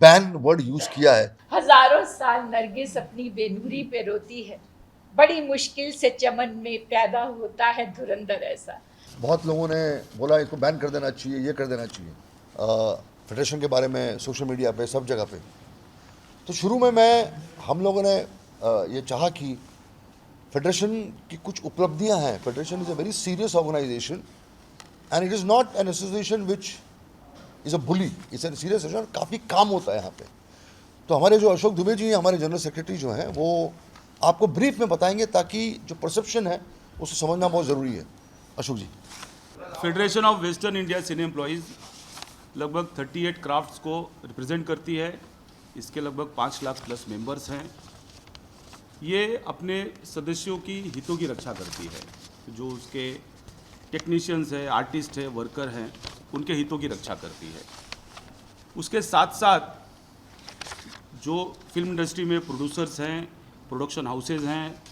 Ban word use किया है। हजारों साल नरगिस अपनी बेनूरी पे रोती है, बड़ी मुश्किल से चमन में पैदा होता है धुरंधर ऐसा। बहुत लोगों ने बोला इसको बैन कर देना चाहिए, ये कर देना चाहिए फेडरेशन के बारे में, सोशल मीडिया पे, सब जगह पे। तो शुरू में हम लोगों ने ये चाहा कि फेडरेशन की कुछ उपलब्धियां हैं। Federation is a very serious organisation and it is not an association which is a bully, it's an serious association. काफ़ी काम होता है यहाँ पे। तो हमारे जो अशोक दुबे जी हैं, हमारे जनरल सेक्रेटरी जो हैं, वो आपको ब्रीफ में बताएंगे ताकि जो परसेप्शन है उसे समझना बहुत ज़रूरी है। Ashok ji. Federation of western India senior employees लगभग 38 क्राफ्ट्स को रिप्रेजेंट करती है। इसके लगभग 5 लाख प्लस मेंबर्स हैं। ये अपने सदस्यों की हितों की रक्षा करती है। जो उसके टेक्नीशियंस है, आर्टिस्ट है, वर्कर हैं, उनके हितों की रक्षा करती है। उसके साथ साथ जो फिल्म इंडस्ट्री में प्रोड्यूसर्स हैं, प्रोडक्शन हाउसेज हैं,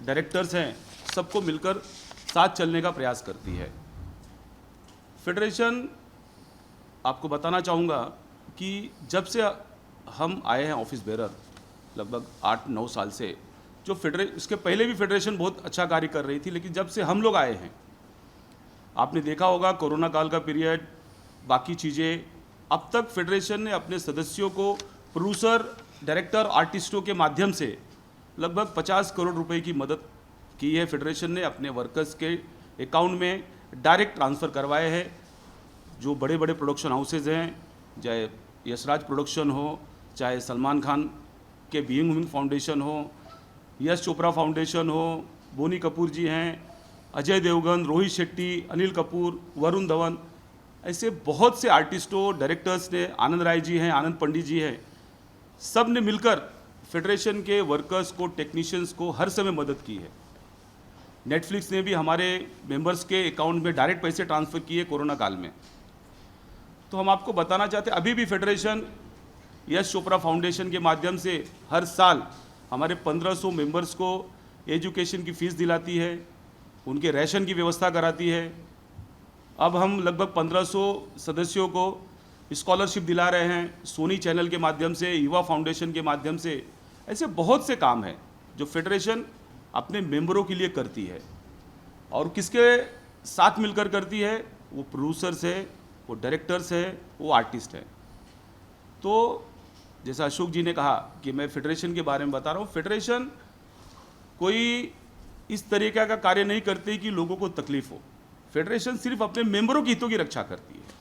डायरेक्टर्स हैं, सबको मिलकर साथ चलने का प्रयास करती है। फेडरेशन, आपको बताना चाहूँगा कि जब से हम आए हैं ऑफिस बेरर लगभग 8-9 साल से, जो इसके पहले भी फेडरेशन बहुत अच्छा कार्य कर रही थी, लेकिन जब से हम लोग आए हैं, आपने देखा होगा कोरोना काल का पीरियड, बाकी चीज़ें, अब तक फेडरेशन ने अपने सदस्यों को प्रोड्यूसर, डायरेक्टर, आर्टिस्टों के माध्यम से लगभग 50 करोड़ रुपए की मदद की है। फेडरेशन ने अपने वर्कर्स के अकाउंट में डायरेक्ट ट्रांसफ़र करवाए हैं। जो बड़े बड़े प्रोडक्शन हाउसेज हैं, चाहे यशराज प्रोडक्शन हो, चाहे सलमान खान के बीइंग ह्यूमन फाउंडेशन हो, यश चोपड़ा फाउंडेशन हो, बोनी कपूर जी हैं, अजय देवगन, रोहित शेट्टी, अनिल कपूर, वरुण धवन, ऐसे बहुत से आर्टिस्टों, डायरेक्टर्स ने, आनंद राय जी हैं, आनंद पंडित जी हैं, सब ने मिलकर फेडरेशन के वर्कर्स को, टेक्नीशियंस को हर समय मदद की है। नेटफ्लिक्स ने भी हमारे मेंबर्स के अकाउंट में डायरेक्ट पैसे ट्रांसफ़र किए कोरोना काल में। तो हम आपको बताना चाहते हैं, अभी भी फेडरेशन यश चोपड़ा फाउंडेशन के माध्यम से हर साल हमारे 1500 मेंबर्स को एजुकेशन की फ़ीस दिलाती है, उनके राशन की व्यवस्था कराती है। अब हम लगभग 1500 सदस्यों को स्कॉलरशिप दिला रहे हैं सोनी चैनल के माध्यम से, युवा फाउंडेशन के माध्यम से। ऐसे बहुत से काम हैं जो फेडरेशन अपने मेंबरों के लिए करती है, और किसके साथ मिलकर करती है, वो प्रोड्यूसर्स है, वो डायरेक्टर्स है, वो आर्टिस्ट है। तो जैसा अशोक जी ने कहा कि मैं फेडरेशन के बारे में बता रहा हूँ, फेडरेशन कोई इस तरीके का कार्य नहीं करती कि लोगों को तकलीफ हो। फेडरेशन सिर्फ अपने मेंबरों की हितों की रक्षा करती है।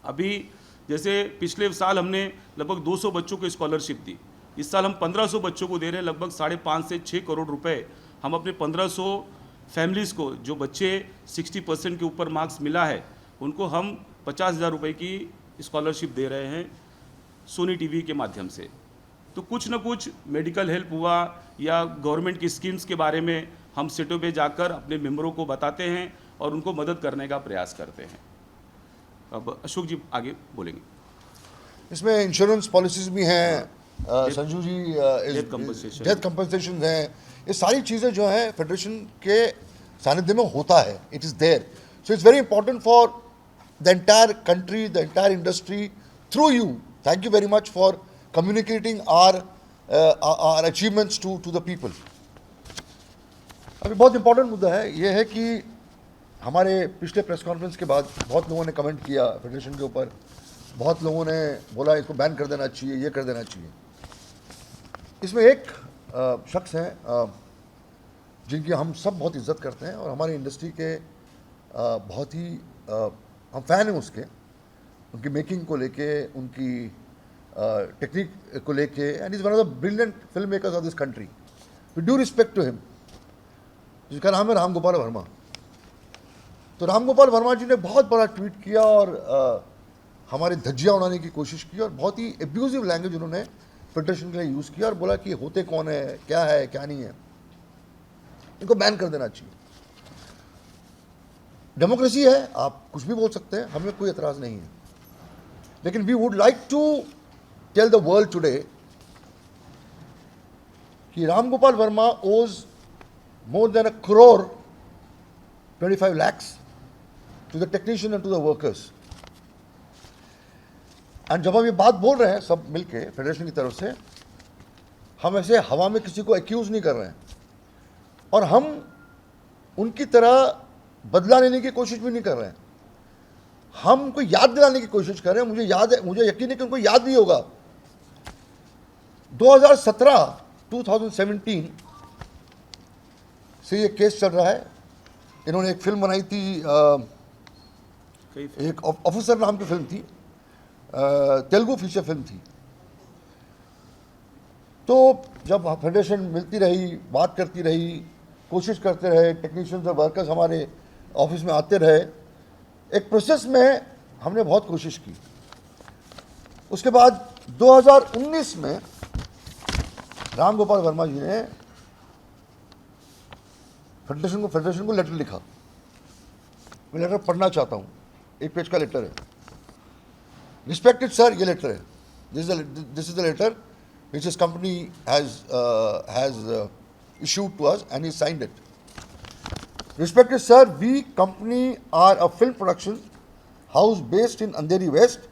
अभी जैसे पिछले साल हमने लगभग 200 बच्चों को स्कॉलरशिप दी, इस साल हम 1500 बच्चों को दे रहे हैं। लगभग 5.5 से 6 करोड़ रुपए हम अपने 1500 फैमिलीज़ को, जो बच्चे 60% के ऊपर मार्क्स मिला है, उनको हम 50,000 रुपये की स्कॉलरशिप दे रहे हैं सोनी टीवी के माध्यम से। तो कुछ न कुछ मेडिकल हेल्प हुआ या गवर्नमेंट की स्कीम्स के बारे में हम सेटों पे जाकर अपने मेंबरों को बताते हैं और उनको मदद करने का प्रयास करते हैं। अब अशोक जी आगे बोलेंगे। इसमें इंश्योरेंस पॉलिसीज भी हैं, संजू जी, डेथ कंपनसेशन, डेथ कंपनसेशन हैं। ये सारी चीज़ें जो हैं फेडरेशन के सानिध्य में होता है, it is there. So it's very important for the entire country, the entire industry, through you. Thank you very much for communicating our achievements to the people. अभी बहुत इंपॉर्टेंट मुद्दा है, ये है कि हमारे पिछले प्रेस कॉन्फ्रेंस के बाद बहुत लोगों ने कमेंट किया फेडरेशन के ऊपर। बहुत लोगों ने बोला इसको बैन कर देना चाहिए, ये कर देना चाहिए। इसमें एक शख्स हैं जिनकी हम सब बहुत इज्जत करते हैं और हमारी इंडस्ट्री के बहुत ही हम फ़ैन हैं उसके, उनकी मेकिंग को लेके, उनकी टेक्निक को लेके, and is one of the brilliant film makers of this country. With due respect to him, जिसका नाम है राम गोपाल वर्मा। तो राम गोपाल वर्मा जी ने बहुत बड़ा ट्वीट किया और हमारी धज्जियाँ उड़ाने की कोशिश की और बहुत ही एब्यूजिव लैंग्वेज उन्होंने फेडरेशन के लिए यूज़ किया और बोला कि होते कौन है, क्या नहीं है, इनको बैन कर देना चाहिए। डेमोक्रेसी है, आप कुछ भी बोल सकते हैं, हमें कोई एतराज़ नहीं है, लेकिन we would like to tell the world today कि राम गोपाल वर्मा ओज more than 1 crore 25 lakhs to the technician and to the workers. And जब हम ये बात बोल रहे हैं सब मिलके फेडरेशन की तरफ से, हम ऐसे हवा में किसी को एक्यूज़ नहीं कर रहे हैं और हम उनकी तरह बदला लेने की कोशिश भी नहीं कर रहे हैं। हम उनको याद दिलाने की कोशिश कर रहे हैं। मुझे याद है, मुझे यकीन है कि उनको याद भी होगा 2017 से ये केस चल रहा है। इन्होंने एक फिल्म बनाई थी, एक ऑफिसर नाम की फिल्म थी, तेलुगु फीचर फिल्म थी। तो जब फेडरेशन मिलती रही, बात करती रही, कोशिश करते रहे, टेक्नीशियंस और वर्कर्स हमारे ऑफिस में आते रहे, एक प्रोसेस में हमने बहुत कोशिश की। उसके बाद 2019 में राम गोपाल वर्मा जी ने फेडरेशन को लेटर लिखा। मैं लेटर पढ़ना चाहता हूँ, 1 पेज का लेटर है। रिस्पेक्टेड सर, ये लेटर है, this is the letter which his company has issued to us and he signed it. Respected sir, we company are a film production house based in Andheri West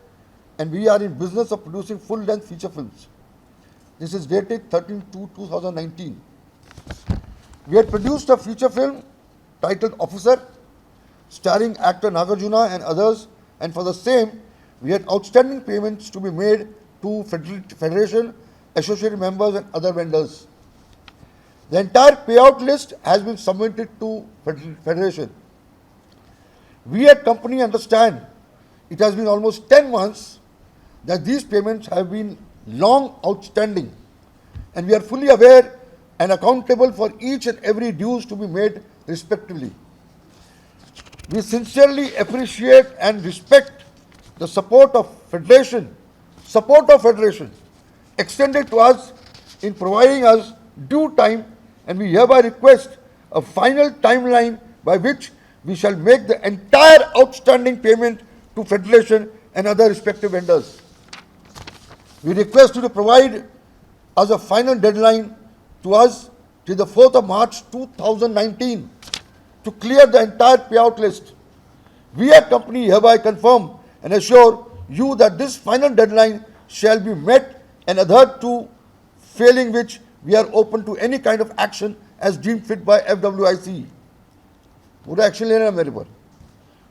and we are in business of producing full-length feature films. This is dated 13/2/2019. We had produced a feature film titled Officer, starring actor Nagarjuna and others, and for the same, we had outstanding payments to be made to Federation, associated members and other vendors. The entire payout list has been submitted to Federation. We at company understand it has been almost 10 months that these payments have been long outstanding and we are fully aware and accountable for each and every dues to be made respectively. We sincerely appreciate and respect the support of Federation extended to us in providing us due time, and we hereby request a final timeline by which we shall make the entire outstanding payment to Federation and other respective vendors. We request you to provide us a final deadline to us till the 4th of March 2019 to clear the entire payout list. We at company hereby confirm and assure you that this final deadline shall be met and adhered to, failing which we are open to any kind of action as deemed fit by FWIC. पूरा action लेना है मेरे पर.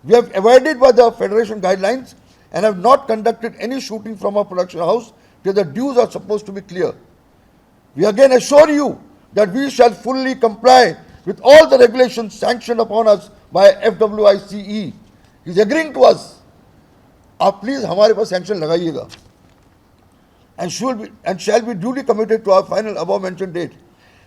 We have abided by the Federation guidelines and have not conducted any shooting from our production house till the dues are supposed to be clear. We again assure you that we shall fully comply with all the regulations sanctioned upon us by FWICE. He is agreeing to us. आप please हमारे पास sanction लगाइएगा and shall be duly committed to our final above mentioned date.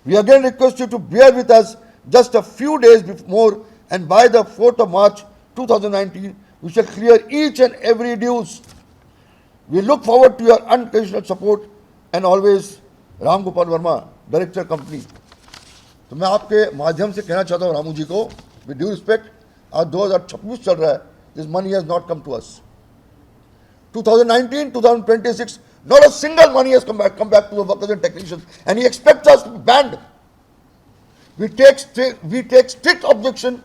We again request you to bear with us just a few days more, and by the 4th of March 2019 we shall clear each and every dues. We look forward to your unconditional support and always. Ram Gopal Verma, director company. तो मैं आपके माध्यम से कहना चाहता हूँ रामू जी को, with due respect, आज 2026 चल रहा है, this money has not come to us. 2019, 2026, not a single money has come back to the workers and technicians, and he expects us to be banned. We take strict objection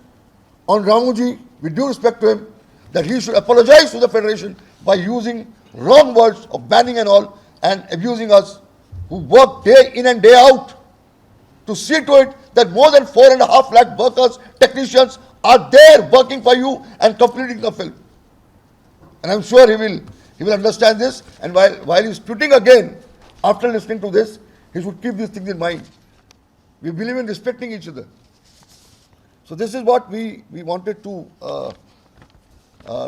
on Ramuji, with due respect to him, that he should apologize to the Federation by using wrong words of banning and all, and abusing us, who work day in and day out to see to it that more than 4.5 lakh workers, technicians are there working for you and completing the film. And I'm sure he will understand this, and while he's tweeting again, after listening to this, he should keep these things in mind. We believe in respecting each other. So this is what we wanted to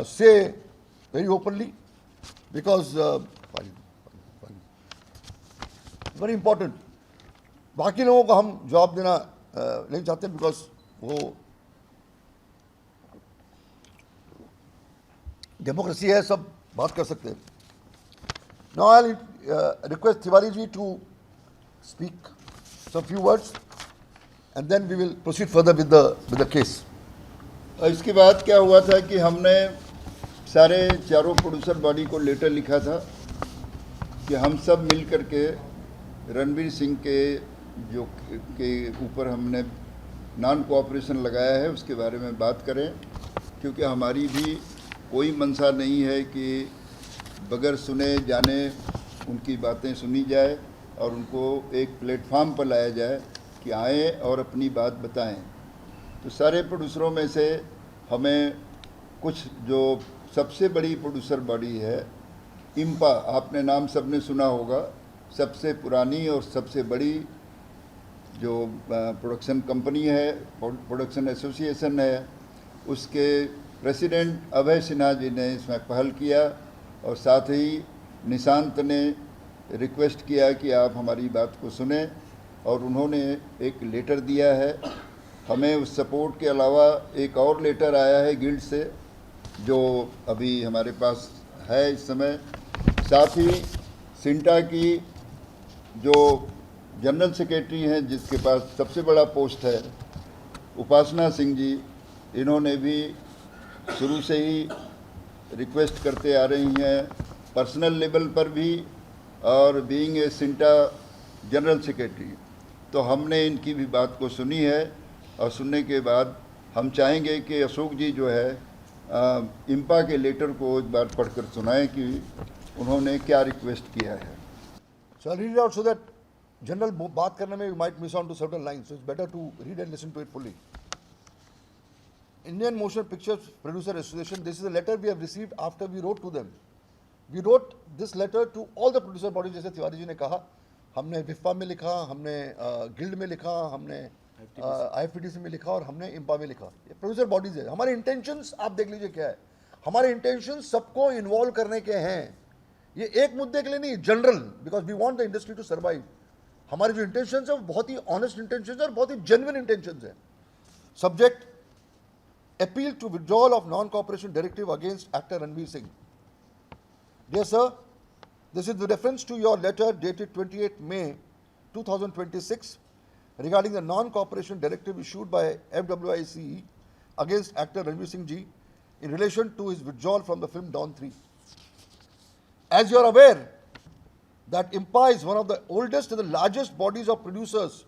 say very openly, because very important. बाकी लोगों को हम जवाब देना नहीं चाहते, because वो democracy है, सब बात कर सकते हैं. Now I'll request Tiwari ji to speak some few words, and then we will proceed further with the case. इसके बाद क्या हुआ था कि हमने सारे चारों प्रोड्यूसर बॉडी को लेटर लिखा था कि हम सब मिल कर के रणवीर सिंह के ऊपर हमने नॉन कोऑपरेशन लगाया है, उसके बारे में बात करें, क्योंकि हमारी भी कोई मंशा नहीं है कि बगैर सुने जाने उनकी बातें सुनी जाए और उनको एक प्लेटफार्म पर लाया जाए कि आए और अपनी बात बताएं। तो सारे प्रोड्यूसरों में से हमें कुछ जो सबसे बड़ी प्रोड्यूसर बॉडी है इम्पा, आपने नाम सबने सुना होगा, सबसे पुरानी और सबसे बड़ी जो प्रोडक्शन कंपनी है, प्रोडक्शन एसोसिएशन है, उसके प्रेसिडेंट अभय सिन्हा जी ने इसमें पहल किया और साथ ही निशांत ने रिक्वेस्ट किया कि आप हमारी बात को सुने और उन्होंने एक लेटर दिया है। हमें उस सपोर्ट के अलावा एक और लेटर आया है गिल्ड से जो अभी हमारे पास है इस समय। साथ ही सिंटा की जो जनरल सेक्रेटरी हैं जिसके पास सबसे बड़ा पोस्ट है, उपासना सिंह जी, इन्होंने भी शुरू से ही रिक्वेस्ट करते आ रही हैं पर्सनल लेवल पर भी और being a CINTAA general secretary. तो हमने इनकी भी बात को सुनी है और सुनने के बाद हम चाहेंगे कि अशोक जी जो है इम्पा के लेटर को एक बार पढ़कर सुनाएं कि उन्होंने क्या रिक्वेस्ट किया है। So I'll read it out so that general बात करने में we might miss on to certain lines. So it's better to read and listen to it fully. Indian Motion Picture Producer Association, this is a letter we have received after we wrote to them. We wrote this letter to all the producer bodies, जैसे तिवारी जी ने कहा, हमने विफा में लिखा, हमने guild में लिखा, हमने IFPTC में लिखा और हमने इम्पा में लिखा। ये प्रोड्यूसर बॉडीज है। हमारे इंटेंशंस आप देख लीजिए क्या है। हमारे इंटेंशंस सबको इन्वॉल्व करने के हैं। ये एक मुद्दे के लिए नहीं, general, because we want the industry to survive. हमारे जो इंटेंशंस है वो बहुत ही ऑनेस्ट इंटेंशंस है और बहुत ही जेन्युइन इंटेंशंस है। Subject appeal to withdrawal of non-cooperation directive against actor Ranveer Singh. Dear sir, this is with reference to your letter dated 28 May 2026 regarding the non-cooperation directive issued by FWICE against actor Ranveer Singh ji in relation to his withdrawal from the film Dawn 3. As you are aware that IMPA is one of the oldest and the largest bodies of producers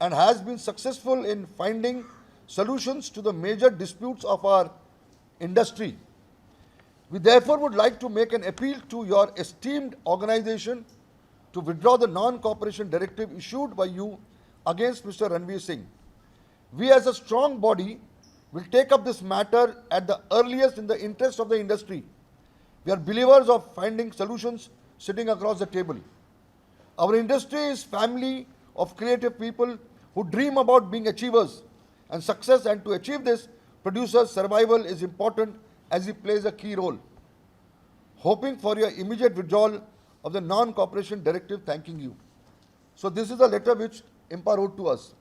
and has been successful in finding solutions to the major disputes of our industry. We therefore would like to make an appeal to your esteemed organization to withdraw the non-cooperation directive issued by you against Mr. Ranveer Singh. We as a strong body will take up this matter at the earliest in the interest of the industry. We are believers of finding solutions sitting across the table. Our industry is family of creative people who dream about being achievers and success, and to achieve this, producer's survival is important as he plays a key role. Hoping for your immediate withdrawal of the non-cooperation directive, thanking you. So this is the letter which IMPA wrote to us.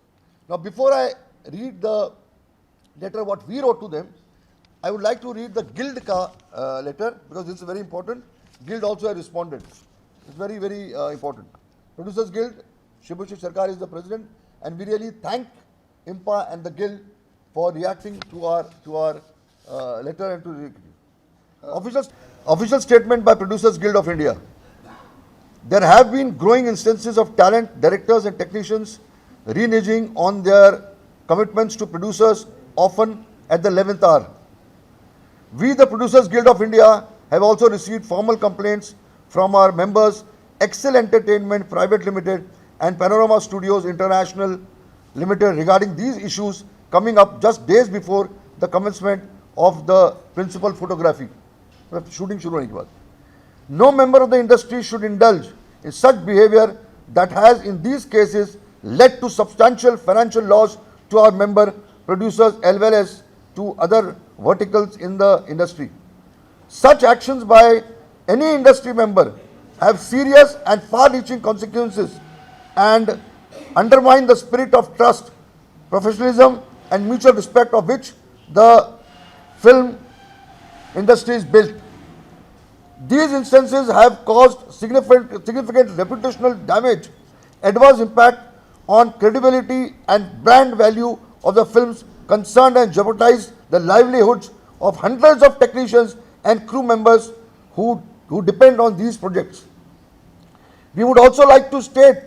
Now before I read the letter what we wrote to them, I would like to read the Guild ka letter because this is very important. Guild also has responded. It's very, very important. Producers Guild, Shubhashri Sarkar is the president, and we really thank IMPA and the Guild for reacting to our letter and to official statement by Producers Guild of India. There have been growing instances of talent, directors and technicians reneging on their commitments to producers, often at the 11th hour. We, the Producers Guild of India, have also received formal complaints from our members, Excel Entertainment Private Limited and Panorama Studios International Limited regarding these issues coming up just days before the commencement of the principal photography. Shooting shuru hone ke baad. No member of the industry should indulge in such behavior that has in these cases led to substantial financial loss to our member producers as well as to other verticals in the industry. Such actions by any industry member have serious and far-reaching consequences and undermine the spirit of trust, professionalism and mutual respect of which the film industry is built. These instances have caused significant reputational damage, adverse impact on credibility and brand value of the films concerned and jeopardized the livelihoods of hundreds of technicians and crew members who depend on these projects. We would also like to state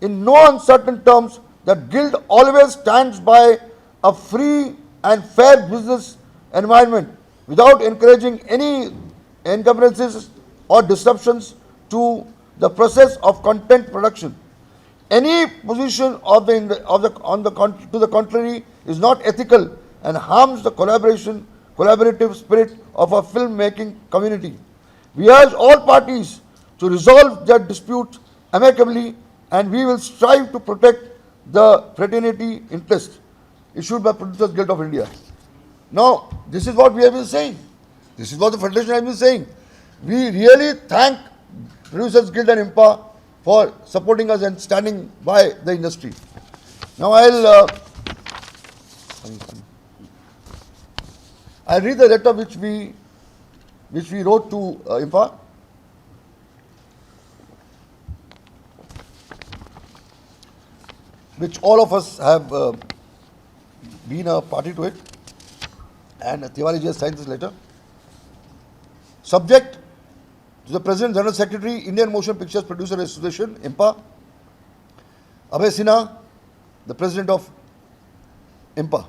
in no uncertain terms that Guild always stands by a free and fair business environment without encouraging any encumbrances or disruptions to the process of content production. Any position to the contrary is not ethical and harms the collaborative spirit of our filmmaking community. We urge all parties to resolve their disputes amicably, and we will strive to protect the fraternity interest issued by Producers Guild of India. Now, this is what we have been saying. This is what the Federation has been saying. We really thank Producers Guild and IMPA for supporting us and standing by the industry. Now, I'll read the letter which we wrote to IMPA. Which all of us have been a party to it, and Tiwari ji has signed this letter. Subject to the President General Secretary, Indian Motion Pictures Producer Association, IMPA, Abhay Sinha, the President of IMPA.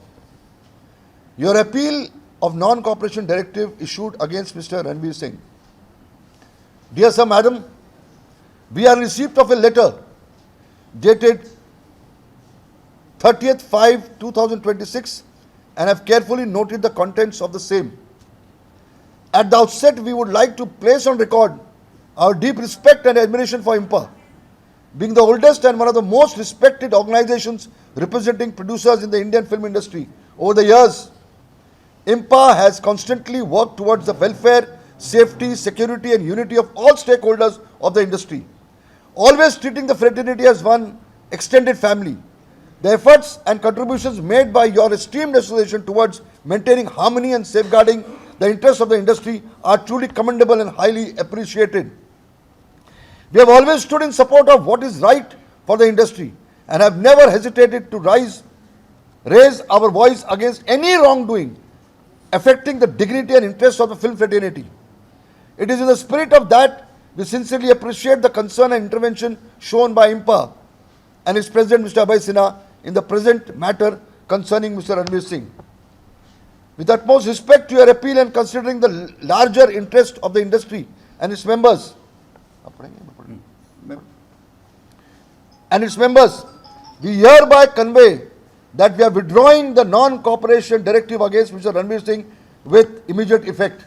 Your appeal of non-cooperation directive issued against Mr. Ranveer Singh. Dear Sir, Madam, we are in receipt of a letter dated 30/5/2026 and have carefully noted the contents of the same. At the outset, we would like to place on record our deep respect and admiration for IMPA. Being the oldest and one of the most respected organizations representing producers in the Indian film industry over the years, IMPA has constantly worked towards the welfare, safety, security and unity of all stakeholders of the industry, always treating the fraternity as one extended family. The efforts and contributions made by your esteemed association towards maintaining harmony and safeguarding the interests of the industry are truly commendable and highly appreciated. We have always stood in support of what is right for the industry and have never hesitated to raise our voice against any wrongdoing affecting the dignity and interests of the film fraternity. It is in the spirit of that we sincerely appreciate the concern and intervention shown by IMPA and its President Mr. Abhay Sinha in the present matter concerning Mr. Ranveer Singh. With utmost respect to your appeal and considering the larger interest of the industry and its members, we hereby convey that we are withdrawing the non-cooperation directive against Mr. Ranveer Singh with immediate effect.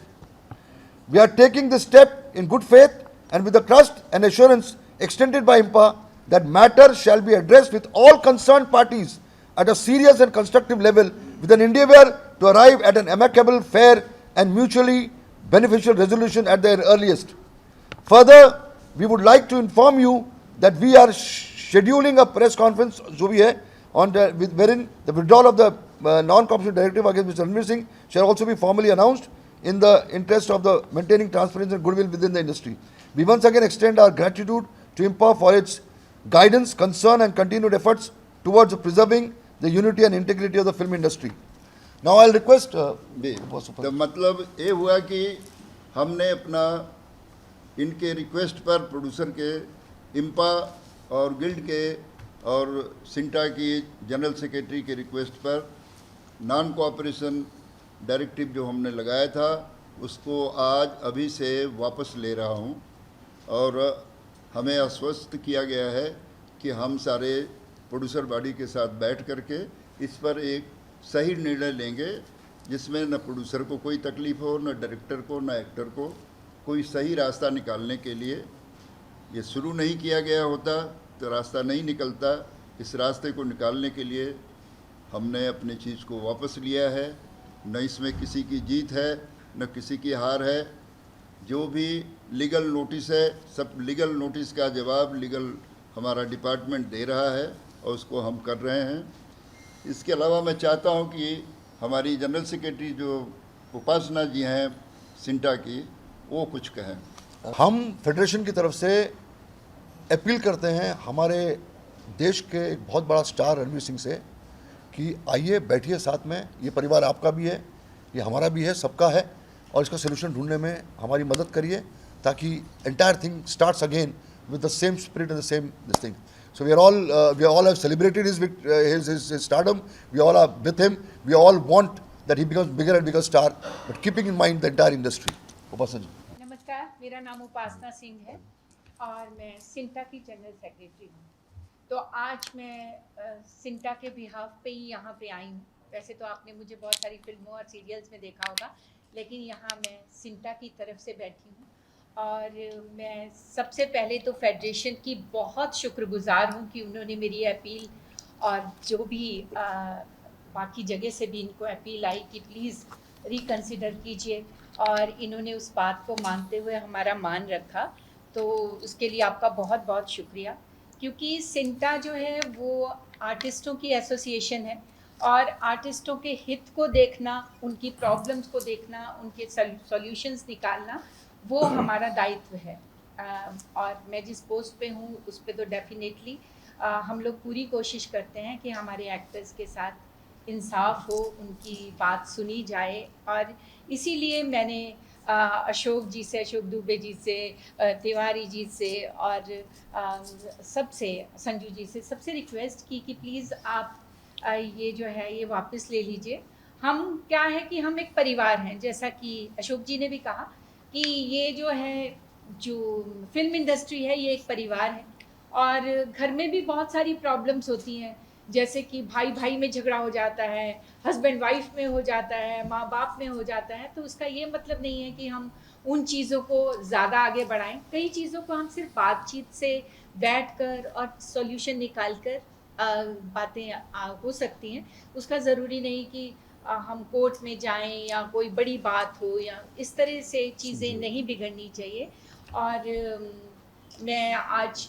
We are taking this step in good faith and with the trust and assurance extended by IMPA that matter shall be addressed with all concerned parties at a serious and constructive level with an endeavor to arrive at an amicable, fair and mutually beneficial resolution at their earliest. Further, we would like to inform you that we are scheduling a press conference wherein the withdrawal of the non-cooperation directive against Mr. Ranveer Singh shall also be formally announced in the interest of the maintaining transparency and goodwill within the industry. We once again extend our gratitude to IMPA for its guidance, concern and continued efforts towards preserving the unity and integrity of the film industry. Now I'll request तो मतलब ये हुआ कि हमने अपना इनके request पर producer के इम्पा और गिल्ड के और सिंटा की जनरल सेक्रेटरी के रिक्वेस्ट पर नॉन कोऑपरेशन डायरेक्टिव जो हमने लगाया था उसको आज अभी से वापस ले रहा हूं और हमें आश्वस्त किया गया है कि हम सारे प्रोड्यूसर बॉडी के साथ बैठ करके इस पर एक सही निर्णय लेंगे जिसमें न प्रोड्यूसर को कोई तकलीफ हो, न डायरेक्टर को, न एक्टर को, कोई सही रास्ता निकालने के लिए। ये शुरू नहीं किया गया होता तो रास्ता नहीं निकलता। इस रास्ते को निकालने के लिए हमने अपनी चीज़ को वापस लिया है। न इसमें किसी की जीत है न किसी की हार है। जो भी लीगल नोटिस है सब लीगल नोटिस का जवाब लीगल हमारा डिपार्टमेंट दे रहा है और उसको हम कर रहे हैं। इसके अलावा मैं चाहता हूं कि हमारी जनरल सेक्रेटरी जो उपासना जी हैं सिंटा की, वो कुछ कहें। हम फेडरेशन की तरफ से अपील करते हैं हमारे देश के एक बहुत बड़ा स्टार रणवीर सिंह से कि आइए बैठिए साथ में, ये परिवार आपका भी है, ये हमारा भी है, सबका है और इसका सोल्यूशन ढूंढने में हमारी मदद करिए ताकि entire thing starts again with the same spirit and the same this thing. So we all have celebrated his stardom. We all are with him. We all want that he becomes bigger and bigger star, but keeping in mind the entire industry. Upasana ji. नमस्कार, मेरा नाम उपासना सिंह है और मैं सिंटा की general secretary हूँ। तो आज मैं सिंटा के बिहाफ पे ही यहाँ पे आई हूँ। वैसे तो आपने मुझे बहुत सारी फिल्मों और सीरियल्स में देखा होगा, लेकिन यहाँ मैं सिंटा की तरफ से बैठी हूँ। और मैं सबसे पहले तो फेडरेशन की बहुत शुक्रगुजार हूँ कि उन्होंने मेरी अपील और जो भी बाकी जगह से भी इनको अपील आई कि प्लीज़ रिकंसिडर कीजिए, और इन्होंने उस बात को मानते हुए हमारा मान रखा। तो उसके लिए आपका बहुत बहुत शुक्रिया, क्योंकि सिंटा जो है वो आर्टिस्टों की एसोसिएशन है और आर्टिस्टों के हित को देखना, उनकी प्रॉब्लम्स को देखना, उनके सॉल्यूशंस निकालना वो हमारा दायित्व है। और मैं जिस पोस्ट पे हूँ उस पे तो डेफिनेटली हम लोग पूरी कोशिश करते हैं कि हमारे एक्टर्स के साथ इंसाफ हो, उनकी बात सुनी जाए। और इसीलिए मैंने अशोक जी से, अशोक दुबे जी से, तिवारी जी से और सबसे, संजू जी से, सबसे रिक्वेस्ट की कि प्लीज़ आप ये जो है ये वापस ले लीजिए। हम क्या है कि हम एक परिवार हैं, जैसा कि अशोक जी ने भी कहा कि ये जो है, जो फिल्म इंडस्ट्री है ये एक परिवार है और घर में भी बहुत सारी प्रॉब्लम्स होती हैं, जैसे कि भाई भाई में झगड़ा हो जाता है, हस्बैंड वाइफ में हो जाता है, माँ बाप में हो जाता है। तो उसका ये मतलब नहीं है कि हम उन चीज़ों को ज़्यादा आगे बढ़ाएं। कई चीज़ों को हम सिर्फ बातचीत से बैठकर और सॉल्यूशन निकाल कर बातें हो सकती हैं। उसका ज़रूरी नहीं कि हम कोर्ट में जाएं या कोई बड़ी बात हो, या इस तरह से चीज़ें नहीं बिगड़नी चाहिए। और मैं आज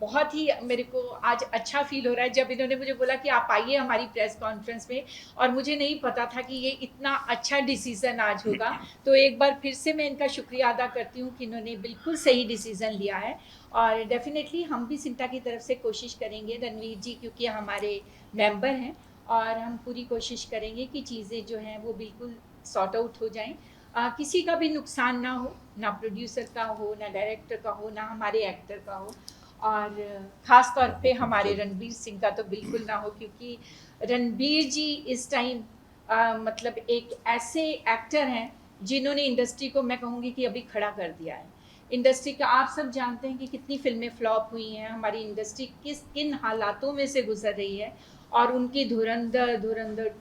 बहुत ही, मेरे को आज अच्छा फील हो रहा है जब इन्होंने मुझे बोला कि आप आइए हमारी प्रेस कॉन्फ्रेंस में, और मुझे नहीं पता था कि ये इतना अच्छा डिसीज़न आज होगा। तो एक बार फिर से मैं इनका शुक्रिया अदा करती हूँ कि इन्होंने बिल्कुल सही डिसीज़न लिया है। और डेफिनेटली हम भी सिंटा की तरफ से कोशिश करेंगे, रणवीर जी क्योंकि हमारे मेंबर हैं, और हम पूरी कोशिश करेंगे कि चीज़ें जो हैं वो बिल्कुल सॉर्ट आउट हो जाएं। किसी का भी नुकसान ना हो, ना प्रोड्यूसर का हो, ना डायरेक्टर का हो, ना हमारे एक्टर का हो, और ख़ास तौर पे हमारे रणवीर सिंह का तो बिल्कुल ना हो, क्योंकि रणवीर जी इस टाइम मतलब एक ऐसे एक्टर हैं जिन्होंने इंडस्ट्री को, मैं कहूँगी कि अभी खड़ा कर दिया है। इंडस्ट्री का आप सब जानते हैं कि कितनी फिल्में फ्लॉप हुई हैं, हमारी इंडस्ट्री किन हालातों में से गुजर रही है, और उनकी धुरंधर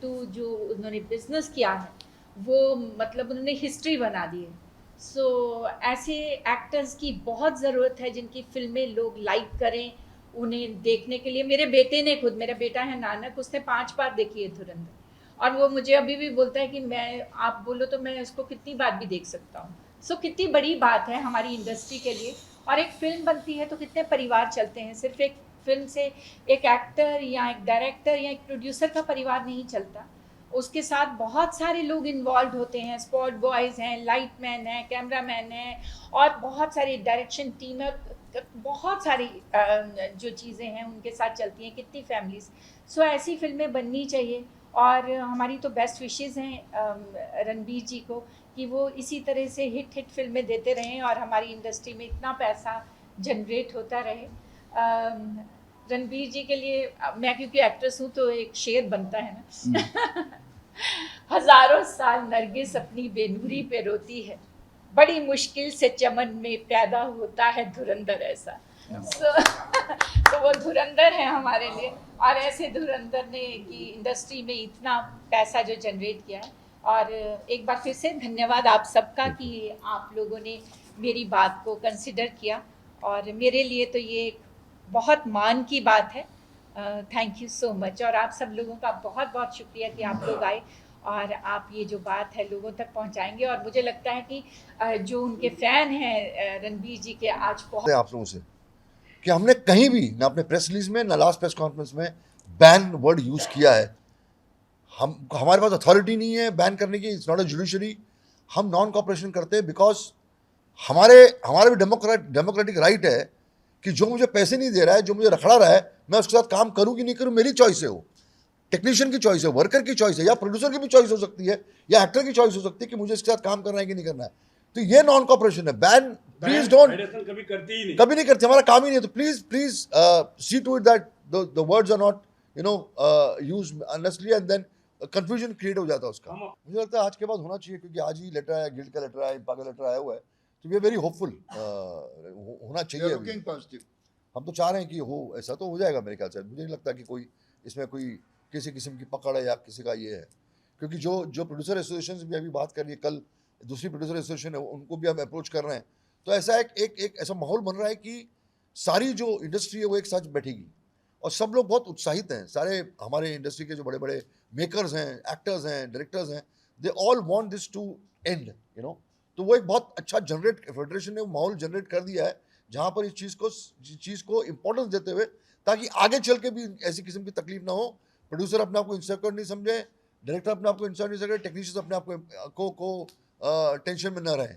2 जो उन्होंने बिज़नेस किया है वो मतलब उन्होंने हिस्ट्री बना दी है। सो ऐसे एक्टर्स की बहुत ज़रूरत है जिनकी फिल्में लोग लाइक करें, उन्हें देखने के लिए। मेरे बेटे ने खुद, मेरा बेटा है नानक, उसने 5 बार देखी है धुरंधर, और वो मुझे अभी भी बोलता है कि मैं, आप बोलो तो मैं इसको कितनी बार भी देख सकता हूँ। सो कितनी बड़ी बात है हमारी इंडस्ट्री के लिए। और एक फिल्म बनती है तो कितने परिवार चलते हैं। सिर्फ एक फिल्म से एक एक्टर या एक डायरेक्टर या एक प्रोड्यूसर का परिवार नहीं चलता, उसके साथ बहुत सारे लोग इन्वॉल्व होते हैं। स्पॉट बॉयज़ हैं, लाइट मैन हैं, कैमरा मैन हैं, और बहुत सारी डायरेक्शन टीम है, बहुत सारी जो चीज़ें हैं उनके साथ चलती हैं, कितनी फैमिलीज़। सो ऐसी फिल्में बननी चाहिए, और हमारी तो बेस्ट विशेज़ हैं रणबीर जी को कि वो इसी तरह से हिट फिल्में देते रहें और हमारी इंडस्ट्री में इतना पैसा जनरेट होता रहे। रणबीर जी के लिए मैं क्योंकि एक्ट्रेस हूँ तो एक शेर बनता है ना हजारों साल नरगिस अपनी बेनूरी पे रोती है, बड़ी मुश्किल से चमन में पैदा होता है धुरंधर ऐसा। तो वो धुरंधर है हमारे लिए, और ऐसे धुरंधर ने कि इंडस्ट्री में इतना पैसा जो जनरेट किया है। और एक बार फिर से धन्यवाद आप सबका कि आप लोगों ने मेरी बात को कंसिडर किया, और मेरे लिए तो ये एक बहुत मान की बात है। थैंक यू सो मच, और आप सब लोगों का बहुत बहुत शुक्रिया कि आप लोग आए और आप ये जो बात है लोगों तक पहुंचाएंगे। और मुझे लगता है कि जो उनके फ़ैन हैं रणबीर जी के, आज बहुत आप लोगों से कि हमने कहीं भी ना अपने प्रेस रिलीज में ना लास्ट प्रेस कॉन्फ्रेंस में बैन वर्ड यूज़ किया है। हमारे पास अथॉरिटी नहीं है बैन करने की, इट्स नॉट अ जुडिशरी। हम नॉन कॉपरेशन करते हैं बिकॉज हमारा भी डेमोक्रेटिक राइट है कि जो मुझे पैसे नहीं दे रहा है, जो मुझे रखड़ा रहा है, मैं उसके साथ काम करूं कि नहीं करूं, मेरी चॉइस है। वो टेक्नीशियन की चॉइस है, वर्कर की चॉइस है, या प्रोड्यूसर की भी चॉइस हो सकती है, या एक्टर की चॉइस हो सकती है कि मुझे इसके साथ काम करना है कि नहीं करना है। तो ये नॉन कॉपरेशन है। बैन प्लीज डोंट, कभी नहीं करते, हमारा काम ही नहीं है। तो please see to it that the words are not used unnecessarily, and then confusion create हो जाता है उसका। मुझे लगता है आज के बाद होना चाहिए, क्योंकि आज ही लेटर आया, गिल्ड का लेटर आया, इम्पा का लेटर आया हुआ है। तो वी आर वेरी होपफुल, होना चाहिए अभी। Looking positive. हम तो चाह रहे हैं कि हो, ऐसा तो हो जाएगा मेरे ख्याल से। मुझे नहीं लगता कि कोई इसमें कोई किसी किस्म की पकड़ है या किसी का ये है, क्योंकि जो प्रोड्यूसर एसोसिएशन भी अभी बात कर रही है, कल दूसरी प्रोड्यूसर एसोसिएशन है उनको भी हम अप्रोच कर रहे हैं। तो ऐसा एक ऐसा माहौल बन रहा है कि सारी जो इंडस्ट्री है वो एक साथ बैठेगी और सब लोग बहुत उत्साहित हैं। सारे हमारे इंडस्ट्री के जो बड़े बड़े मेकर्स हैं, एक्टर्स हैं, डायरेक्टर्स हैं, they all want this to end, you know. तो वो एक बहुत अच्छा फेडरेशन ने माहौल जनरेट कर दिया है जहाँ पर इस चीज़ को इम्पोर्टेंस देते हुए, ताकि आगे चल के भी ऐसी किस्म की तकलीफ ना हो। प्रोड्यूसर अपने आप को इंसिक्योर नहीं समझे, डायरेक्टर अपने आप को इंसिक्योर नहीं समझे, टेक्नीशियंस अपने आप को टेंशन में ना रहें।